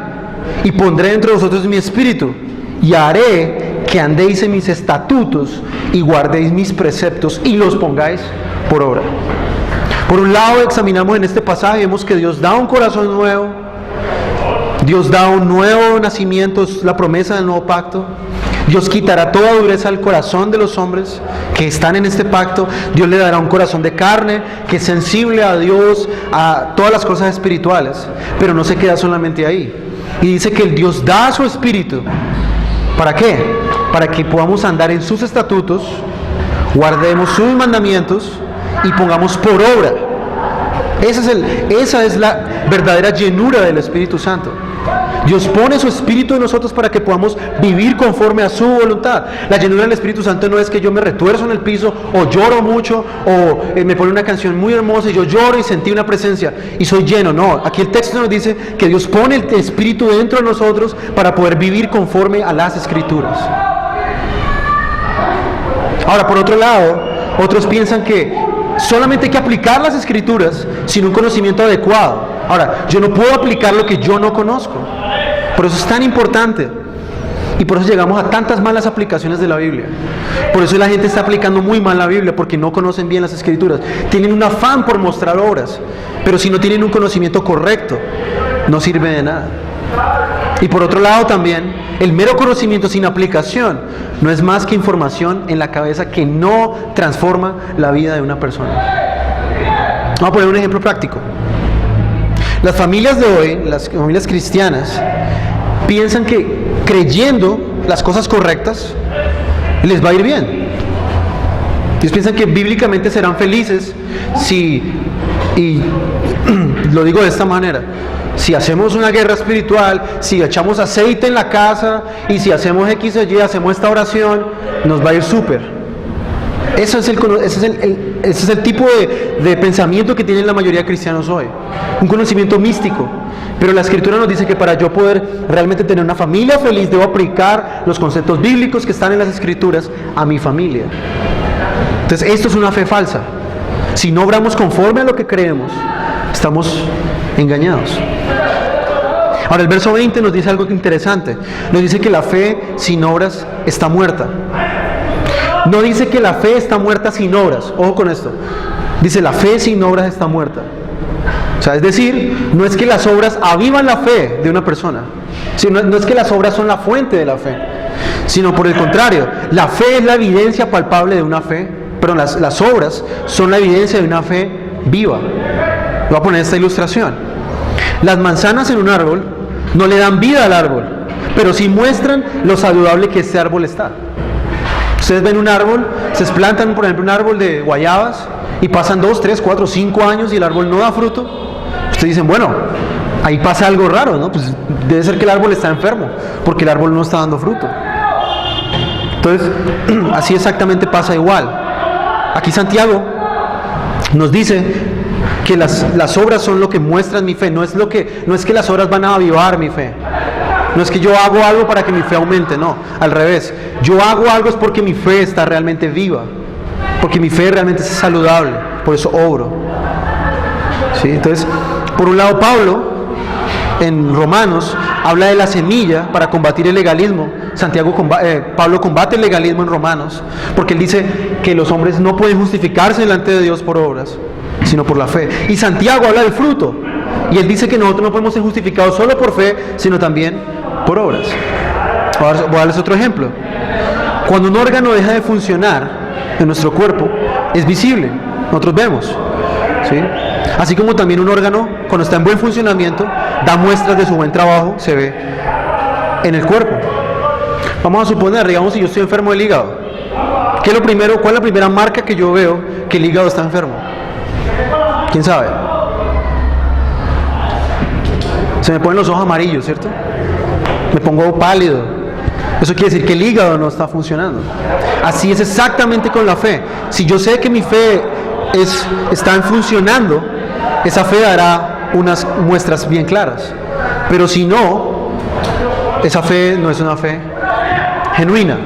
y pondré dentro de vosotros mi espíritu y haré que andéis en mis estatutos y guardéis mis preceptos y los pongáis por obra. Por un lado, examinamos en este pasaje, vemos que Dios da un corazón nuevo, Dios da un nuevo nacimiento, es la promesa del nuevo pacto. Dios quitará toda dureza al corazón de los hombres que están en este pacto. Dios le dará un corazón de carne que es sensible a Dios, a todas las cosas espirituales, pero no se queda solamente ahí. Y dice que el Dios da su espíritu. ¿Para qué? Para que podamos andar en sus estatutos, guardemos sus mandamientos y pongamos por obra. Esa es la verdadera llenura del Espíritu Santo. Dios pone su Espíritu en nosotros para que podamos vivir conforme a su voluntad. La llenura del Espíritu Santo no es que yo me retuerzo en el piso o lloro mucho o me pone una canción muy hermosa y yo lloro y sentí una presencia y soy lleno. No, aquí el texto nos dice que Dios pone el Espíritu dentro de nosotros para poder vivir conforme a las Escrituras. Ahora, por otro lado, otros piensan que solamente hay que aplicar las Escrituras sin un conocimiento adecuado. Ahora, yo no puedo aplicar lo que yo no conozco. Por eso es tan importante. Y por eso llegamos a tantas malas aplicaciones de la Biblia. Por eso la gente está aplicando muy mal la Biblia, porque no conocen bien las Escrituras. Tienen un afán por mostrar obras, pero si no tienen un conocimiento correcto, no sirve de nada. Y por otro lado también, el mero conocimiento sin aplicación no es más que información en la cabeza que no transforma la vida de una persona. Vamos a poner un ejemplo práctico. Las familias de hoy, las familias cristianas, piensan que creyendo las cosas correctas les va a ir bien. Ellos piensan que bíblicamente serán felices si, y lo digo de esta manera, si hacemos una guerra espiritual, si echamos aceite en la casa y si hacemos X o Y, hacemos esta oración, nos va a ir súper. Ese es el tipo de pensamiento que tienen la mayoría de cristianos hoy. Un conocimiento místico. Pero la Escritura nos dice que para yo poder realmente tener una familia feliz, debo aplicar los conceptos bíblicos que están en las Escrituras a mi familia. Entonces, esto es una fe falsa. Si no obramos conforme a lo que creemos, estamos engañados. Ahora, el verso 20 nos dice algo interesante. Nos dice que la fe sin obras está muerta. No dice que la fe está muerta sin obras. Ojo con esto. Dice la fe sin obras está muerta. O sea, es decir, no es que las obras avivan la fe de una persona. No es que las obras son la fuente de la fe. Sino por el contrario, la fe es la evidencia palpable de una fe. Pero las obras son la evidencia de una fe viva. Voy a poner esta ilustración. Las manzanas en un árbol no le dan vida al árbol, pero sí muestran lo saludable que este árbol está. Ustedes ven un árbol, se plantan por ejemplo un árbol de guayabas y pasan 2, 3, 4, 5 años y el árbol no da fruto. Ustedes dicen, bueno, ahí pasa algo raro, ¿no? Pues debe ser que el árbol está enfermo, porque el árbol no está dando fruto. Entonces, así exactamente pasa igual. Aquí Santiago nos dice que las obras son lo que muestran mi fe. No es que las obras van a avivar mi fe. No es que yo hago algo para que mi fe aumente, no, al revés. Yo hago algo es porque mi fe está realmente viva, porque mi fe realmente es saludable, por eso obro. ¿Sí? Entonces, por un lado Pablo, en Romanos, habla de la semilla para combatir el legalismo. Pablo combate el legalismo en Romanos, porque él dice que los hombres no pueden justificarse delante de Dios por obras, sino por la fe. Y Santiago habla del fruto, y él dice que nosotros no podemos ser justificados solo por fe, sino también por obras. Voy a darles otro ejemplo. Cuando un órgano deja de funcionar en nuestro cuerpo, es visible, nosotros vemos, ¿sí? Así como también un órgano, cuando está en buen funcionamiento, da muestras de su buen trabajo, se ve en el cuerpo. Vamos a suponer, digamos, si yo estoy enfermo del hígado, ¿cuál es la primera marca que yo veo que el hígado está enfermo? ¿Quién sabe? Se me ponen los ojos amarillos, ¿cierto? Me pongo pálido. Eso quiere decir que el hígado no está funcionando. Así es exactamente con la fe. Si yo sé que mi fe está funcionando, esa fe dará unas muestras bien claras. Pero si no, esa fe no es una fe genuina.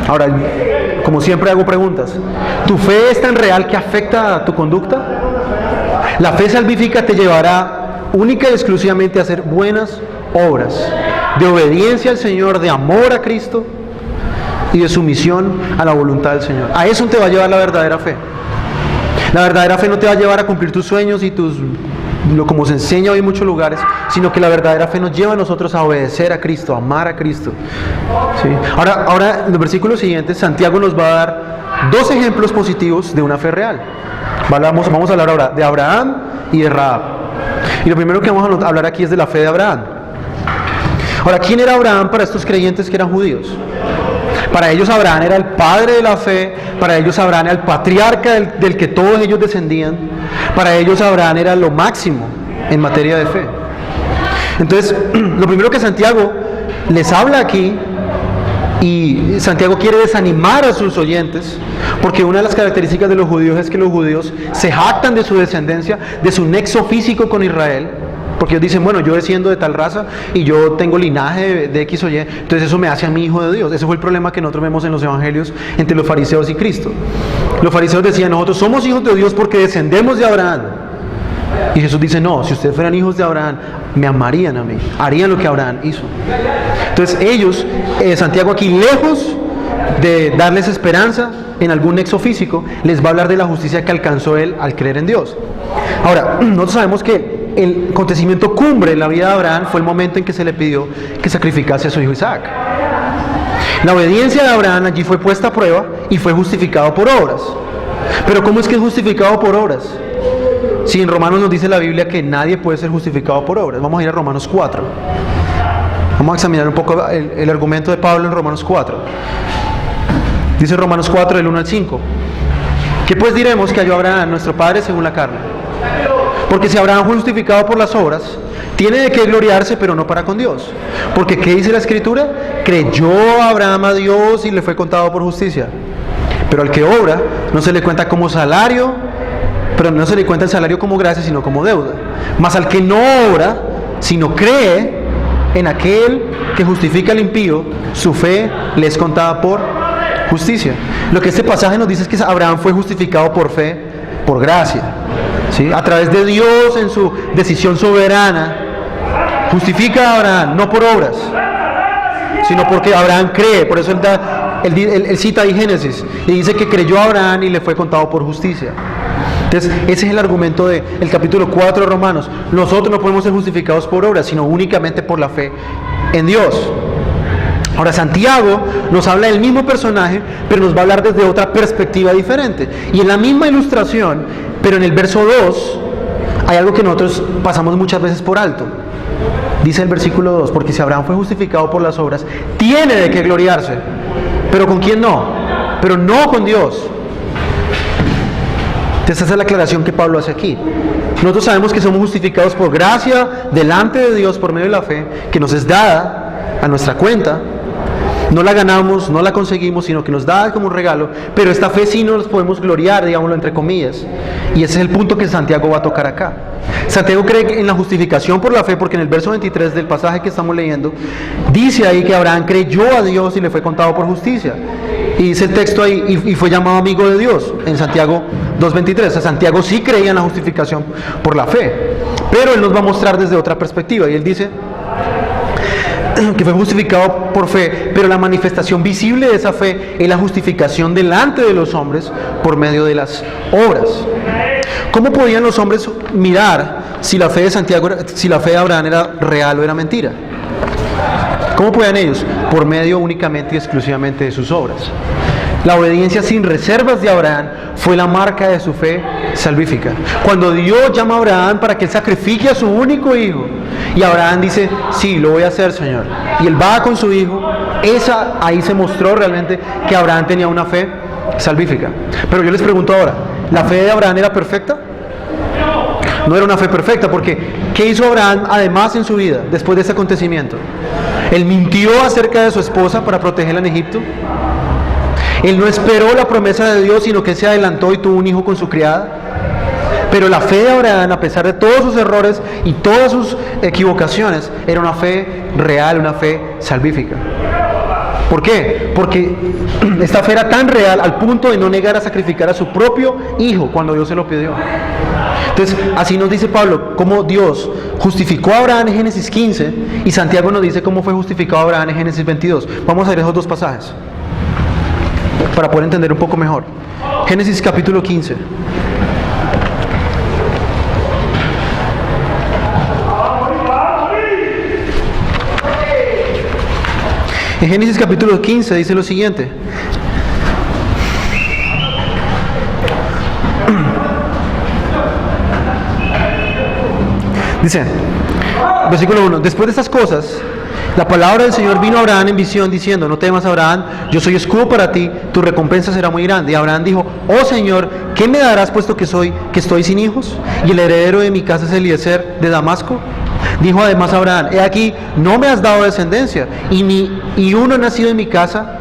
Ahora, como siempre hago preguntas. ¿Tu fe es tan real que afecta a tu conducta? La fe salvífica te llevará única y exclusivamente a hacer buenas obras, de obediencia al Señor, de amor a Cristo y de sumisión a la voluntad del Señor. A eso te va a llevar la verdadera fe. La verdadera fe no te va a llevar a cumplir tus sueños y como se enseña hoy en muchos lugares, sino que la verdadera fe nos lleva a nosotros a obedecer a Cristo, a amar a Cristo. ¿Sí? Ahora, en los versículos siguientes, Santiago nos va a dar 2 ejemplos positivos de una fe real. Vamos a hablar ahora de Abraham y de Rahab. Y lo primero que vamos a hablar aquí es de la fe de Abraham. Ahora, ¿quién era Abraham para estos creyentes que eran judíos? Para ellos Abraham era el padre de la fe, para ellos Abraham era el patriarca del que todos ellos descendían, para ellos Abraham era lo máximo en materia de fe. Entonces, lo primero que Santiago les habla aquí, y Santiago quiere desanimar a sus oyentes, porque una de las características de los judíos es que los judíos se jactan de su descendencia, de su nexo físico con Israel, porque ellos dicen, bueno, yo desciendo de tal raza y yo tengo linaje de X o Y, entonces eso me hace a mí hijo de Dios. Ese fue el problema que nosotros vemos en los evangelios entre los fariseos y Cristo. Los fariseos decían, nosotros somos hijos de Dios porque descendemos de Abraham. Y Jesús dice, no, si ustedes fueran hijos de Abraham, me amarían a mí, harían lo que Abraham hizo. Entonces ellos, Santiago aquí, lejos de darles esperanza en algún nexo físico, les va a hablar de la justicia que alcanzó él al creer en Dios. Ahora, nosotros sabemos que el acontecimiento cumbre en la vida de Abraham fue el momento en que se le pidió que sacrificase a su hijo Isaac. La obediencia de Abraham allí fue puesta a prueba y fue justificado por obras. Pero ¿cómo es que es justificado por obras? Si en Romanos nos dice la Biblia que nadie puede ser justificado por obras. Vamos a ir a Romanos 4. Vamos a examinar un poco el argumento de Pablo en Romanos 4. Dice Romanos 4, del 1 al 5. ¿Qué pues diremos que halló Abraham, nuestro padre según la carne? Porque si Abraham fue justificado por las obras, tiene de qué gloriarse, pero no para con Dios. Porque ¿qué dice la Escritura? Creyó Abraham a Dios y le fue contado por justicia. Pero al que obra, no se le cuenta como salario, pero no se le cuenta el salario como gracia, sino como deuda. Mas al que no obra, sino cree en aquel que justifica al impío, su fe le es contada por justicia. Lo que este pasaje nos dice es que Abraham fue justificado por fe, por gracia, ¿sí? A través de Dios en su decisión soberana, justifica a Abraham, no por obras, sino porque Abraham cree. Por eso él cita ahí Génesis y dice que creyó a Abraham y le fue contado por justicia. Entonces, ese es el argumento del capítulo 4 de Romanos. Nosotros no podemos ser justificados por obras, sino únicamente por la fe en Dios. Ahora, Santiago nos habla del mismo personaje, pero nos va a hablar desde otra perspectiva diferente. Y en la misma ilustración, pero en el verso 2, hay algo que nosotros pasamos muchas veces por alto. Dice el versículo 2, porque si Abraham fue justificado por las obras, tiene de qué gloriarse. ¿Pero con quién no? Pero no con Dios. Entonces esa es la aclaración que Pablo hace aquí. Nosotros sabemos que somos justificados por gracia delante de Dios por medio de la fe, que nos es dada a nuestra cuenta. No la ganamos, no la conseguimos, sino que nos da como un regalo. Pero esta fe sí nos podemos gloriar, digámoslo entre comillas. Y ese es el punto que Santiago va a tocar acá. Santiago cree en la justificación por la fe, porque en el verso 23 del pasaje que estamos leyendo, dice ahí que Abraham creyó a Dios y le fue contado por justicia. Y dice el texto ahí, y fue llamado amigo de Dios, en Santiago 2.23. O sea, Santiago sí creía en la justificación por la fe, pero él nos va a mostrar desde otra perspectiva. Y él dice que fue justificado por fe, pero la manifestación visible de esa fe es la justificación delante de los hombres por medio de las obras. ¿Cómo podían los hombres mirar si la fe de Santiago, si la fe de Abraham era real o era mentira? ¿Cómo podían ellos? Por medio únicamente y exclusivamente de sus obras. La obediencia sin reservas de Abraham fue la marca de su fe salvífica. Cuando Dios llama a Abraham para que él sacrifique a su único hijo, y Abraham dice, sí, lo voy a hacer, Señor, y él va con su hijo, ahí se mostró realmente que Abraham tenía una fe salvífica. Pero yo les pregunto ahora, ¿la fe de Abraham era perfecta? No era una fe perfecta, porque ¿qué hizo Abraham además en su vida después de ese acontecimiento? Él mintió acerca de su esposa para protegerla en Egipto. Él no esperó la promesa de Dios, sino que se adelantó y tuvo un hijo con su criada. Pero la fe de Abraham, a pesar de todos sus errores y todas sus equivocaciones, era una fe real, una fe salvífica. ¿Por qué? Porque esta fe era tan real al punto de no negar a sacrificar a su propio hijo cuando Dios se lo pidió. Entonces, así nos dice Pablo, cómo Dios justificó a Abraham en Génesis 15, y Santiago nos dice cómo fue justificado Abraham en Génesis 22. Vamos a ver esos dos pasajes para poder entender un poco mejor. Génesis capítulo 15. En Génesis capítulo 15 dice lo siguiente. Dice, versículo 1, después de estas cosas, la palabra del Señor vino a Abraham en visión diciendo, no temas, Abraham, yo soy escudo para ti, tu recompensa será muy grande. Y Abraham dijo, oh Señor, ¿qué me darás puesto que estoy sin hijos? Y el heredero de mi casa es Eliezer de Damasco. Dijo además Abraham, he aquí, no me has dado descendencia, y uno nacido en mi casa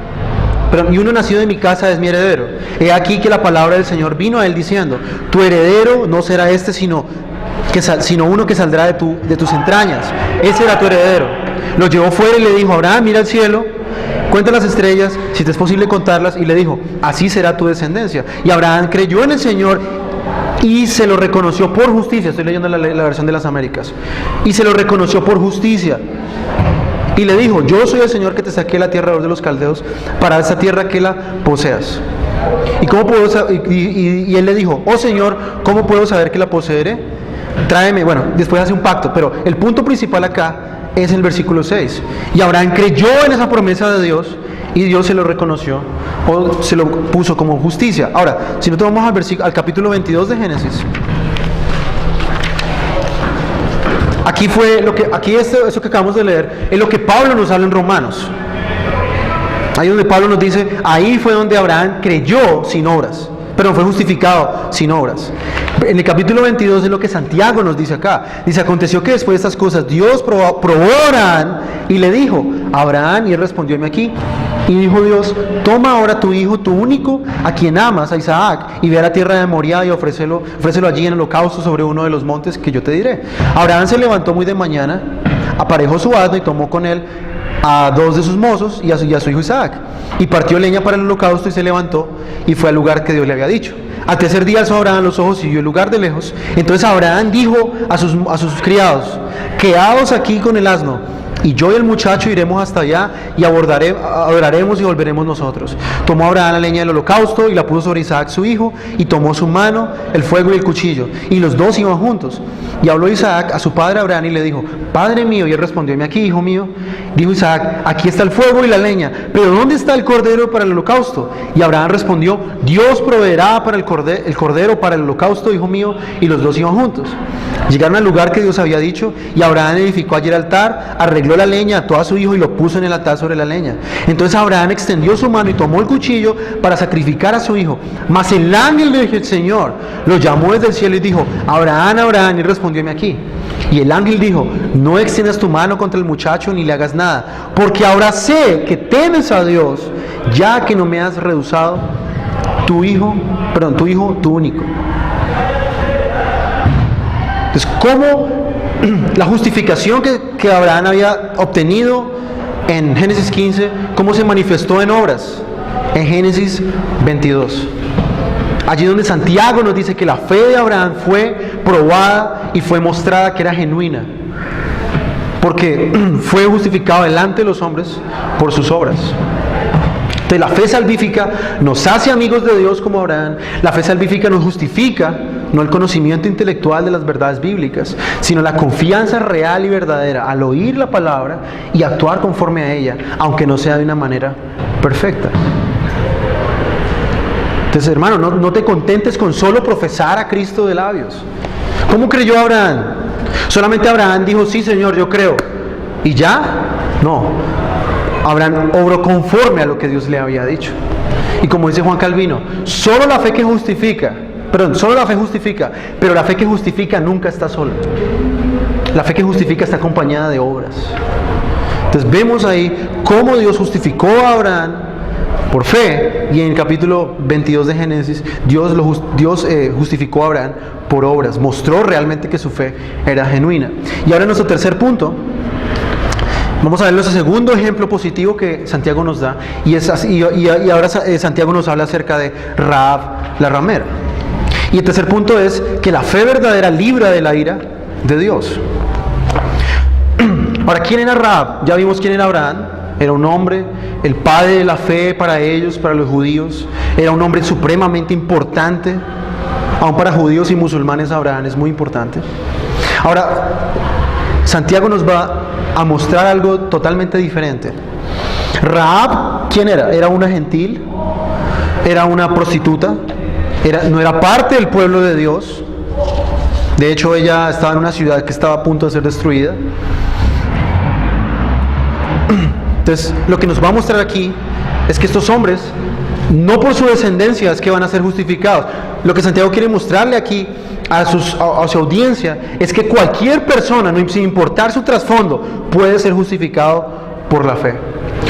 es mi heredero. He aquí que la palabra del Señor vino a él diciendo, tu heredero no será este, sino uno que saldrá de tus entrañas. Ese era tu heredero. Lo llevó fuera y le dijo, Abraham, mira al cielo, cuenta las estrellas, si te es posible contarlas, y le dijo, así será tu descendencia. Y Abraham creyó en el Señor y se lo reconoció por justicia. Estoy leyendo la versión de las Américas. Y se lo reconoció por justicia. Y le dijo, yo soy el Señor que te saqué de la tierra de los caldeos para esa tierra que la poseas. Y él le dijo, oh Señor, ¿cómo puedo saber que la poseeré? Tráeme, bueno, después hace un pacto, pero el punto principal acá es el versículo 6. Y Abraham creyó en esa promesa de Dios y Dios se lo reconoció o se lo puso como justicia. Ahora, si no tomamos al capítulo 22 de Génesis, eso que acabamos de leer es lo que Pablo nos habla en Romanos. Ahí donde Pablo nos dice, ahí fue donde Abraham creyó sin obras. pero fue justificado sin obras. En el capítulo 22 es lo que Santiago nos dice acá. Dice, aconteció que después de estas cosas Dios probó a Abraham y le dijo, Abraham, y él respondió, heme aquí. Y dijo Dios, toma ahora tu hijo, tu único, a quien amas, a Isaac, y ve a la tierra de Moriah y ofrécelo allí en holocausto sobre uno de los montes que yo te diré. Abraham se levantó muy de mañana, aparejó su asno y tomó con él a 2 de sus mozos y a su hijo Isaac. Y partió leña para el holocausto y se levantó y fue al lugar que Dios le había dicho. Al tercer día alzó Abraham los ojos y vio el lugar de lejos. Entonces Abraham dijo a sus criados, quedaos aquí con el asno, y yo y el muchacho iremos hasta allá y adoraremos y volveremos nosotros. Tomó Abraham la leña del holocausto y la puso sobre Isaac su hijo, y tomó su mano, el fuego y el cuchillo, y los dos iban juntos. Y habló Isaac a su padre Abraham y le dijo, Padre mío, y él respondió, heme aquí, hijo mío. Dijo Isaac, aquí está el fuego y la leña, pero ¿dónde está el cordero para el holocausto? Y Abraham respondió, Dios proveerá para el cordero para el holocausto, hijo mío, y los dos iban juntos. Llegaron al lugar que Dios había dicho, y Abraham edificó allí el altar, arregló la leña, ató a su hijo y lo puso en el altar sobre la leña. Entonces Abraham extendió su mano y tomó el cuchillo para sacrificar a su hijo. Mas el ángel del Señor lo llamó desde el cielo y dijo, Abraham, Abraham, y respondió, heme aquí. Y el ángel dijo, no extiendas tu mano contra el muchacho ni le hagas nada, porque ahora sé que temes a Dios, ya que no me has rehusado tu hijo, tu único. Entonces, ¿cómo la justificación que Abraham había obtenido en Génesis 15, cómo se manifestó en obras? En Génesis 22. Allí donde Santiago nos dice que la fe de Abraham fue probada y fue mostrada que era genuina, porque fue justificado delante de los hombres por sus obras. Entonces la fe salvífica nos hace amigos de Dios como Abraham. La fe salvífica nos justifica, no el conocimiento intelectual de las verdades bíblicas, sino la confianza real y verdadera al oír la palabra y actuar conforme a ella, aunque no sea de una manera perfecta. Entonces, hermano, no te contentes con solo profesar a Cristo de labios. ¿Cómo creyó Abraham? Solamente Abraham dijo, sí, Señor, yo creo. ¿Y ya? No. Abraham obró conforme a lo que Dios le había dicho. Y como dice Juan Calvino, solo la fe justifica, pero la fe que justifica nunca está sola. La fe que justifica está acompañada de obras. Entonces vemos ahí cómo Dios justificó a Abraham por fe, y en el capítulo 22 de Génesis, Dios justificó a Abraham por obras, mostró realmente que su fe era genuina. Y ahora nuestro tercer punto, vamos a ver nuestro segundo ejemplo positivo que Santiago nos da, y ahora Santiago nos habla acerca de Rahab la ramera. Y el tercer punto es que la fe verdadera libra de la ira de Dios. Ahora, ¿quién era Rahab? Ya vimos quién era Abraham. Era un hombre, el padre de la fe para ellos, para los judíos. Era un hombre supremamente importante. Aún para judíos y musulmanes, Abraham es muy importante. Ahora, Santiago nos va a mostrar algo totalmente diferente. Rahab, ¿quién era? Era una gentil, era una prostituta, no era parte del pueblo de Dios. De hecho, ella estaba en una ciudad que estaba a punto de ser destruida. Entonces, lo que nos va a mostrar aquí es que estos hombres, no por su descendencia es que van a ser justificados. Lo que Santiago quiere mostrarle aquí a su audiencia es que cualquier persona, sin importar su trasfondo, puede ser justificado por la fe.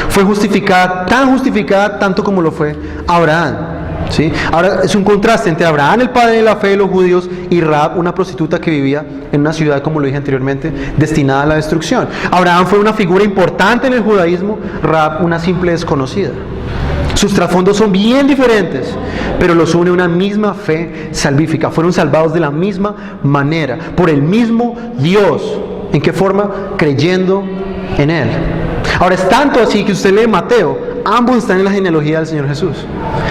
Fue justificada tanto como lo fue Abraham. ¿Sí? Ahora es un contraste entre Abraham, el padre de la fe de los judíos, y Rahab, una prostituta que vivía en una ciudad, como lo dije anteriormente, destinada a la destrucción. Abraham fue una figura importante en el judaísmo, Rahab una simple desconocida. Sus trasfondos son bien diferentes, pero los une una misma fe salvífica. Fueron salvados de la misma manera, por el mismo Dios. ¿En qué forma? Creyendo en Él. Ahora es tanto así que usted lee Mateo, ambos están en la genealogía del Señor Jesús.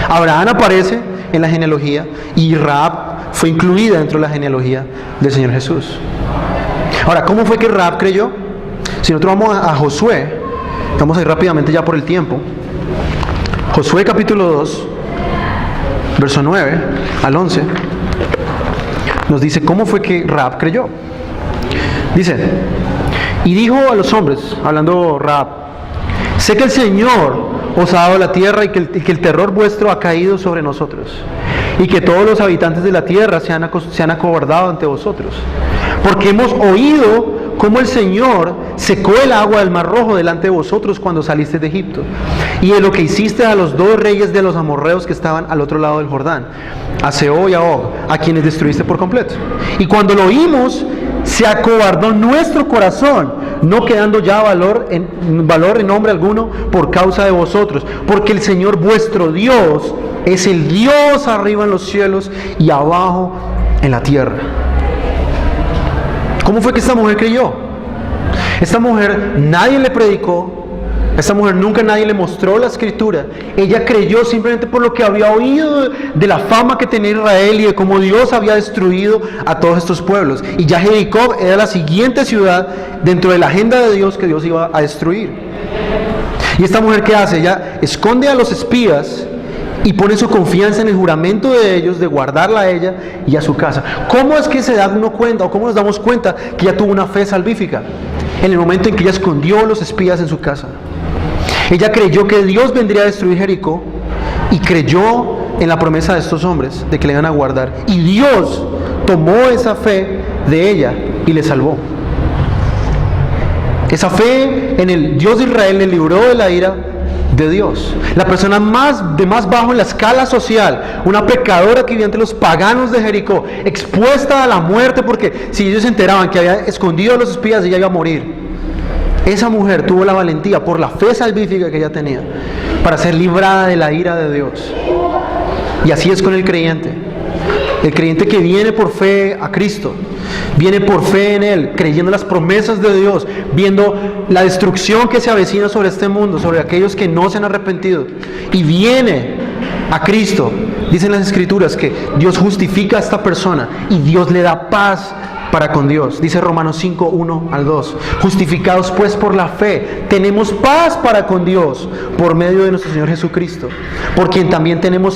Abraham aparece en la genealogía y Rahab fue incluida dentro de la genealogía del Señor Jesús. Ahora, ¿cómo fue que Rahab creyó? Si nosotros vamos a Josué, vamos a ir rápidamente ya por el tiempo. Josué capítulo 2, verso 9 al 11, nos dice cómo fue que Rahab creyó. Dice, y dijo a los hombres, hablando Rahab, sé que el Señor os ha dado la tierra y que el terror vuestro ha caído sobre nosotros. y que todos los habitantes de la tierra se han acobardado ante vosotros. Porque hemos oído cómo el Señor secó el agua del Mar Rojo delante de vosotros cuando saliste de Egipto, y de lo que hiciste a los 2 reyes de los amorreos que estaban al otro lado del Jordán, a Sehón y a Og, a quienes destruiste por completo. Y cuando lo oímos, se acobardó nuestro corazón, no quedando ya valor en nombre alguno por causa de vosotros, porque el Señor vuestro Dios es el Dios arriba en los cielos y abajo en la tierra. ¿Cómo fue que esta mujer creyó? Esta mujer nadie le predicó, esta mujer nunca nadie le mostró la escritura. Ella creyó simplemente por lo que había oído de la fama que tenía Israel y de cómo Dios había destruido a todos estos pueblos. Y ya Jericó era la siguiente ciudad dentro de la agenda de Dios que Dios iba a destruir. ¿Y esta mujer qué hace? Ella esconde a los espías y pone su confianza en el juramento de ellos de guardarla a ella y a su casa. ¿Cómo es que se da uno cuenta, o cómo nos damos cuenta que ella tuvo una fe salvífica? En el momento en que ella escondió a los espías en su casa. Ella creyó que Dios vendría a destruir Jericó y creyó en la promesa de estos hombres de que le iban a guardar. Y Dios tomó esa fe de ella y le salvó. Esa fe en el Dios de Israel le libró de la ira de Dios. La persona más bajo en la escala social, una pecadora que vivía entre los paganos de Jericó, expuesta a la muerte, porque si ellos se enteraban que había escondido a los espías, ella iba a morir. Esa mujer tuvo la valentía, por la fe salvífica que ella tenía, para ser librada de la ira de Dios. Y así es con el creyente. El creyente que viene por fe a Cristo, viene por fe en Él, creyendo las promesas de Dios, viendo la destrucción que se avecina sobre este mundo, sobre aquellos que no se han arrepentido, y viene a Cristo. Dicen las Escrituras que Dios justifica a esta persona y Dios le da paz para con Dios. Dice Romanos 5, 1 al 2. Justificados pues por la fe, tenemos paz para con Dios por medio de nuestro Señor Jesucristo, por quien también tenemos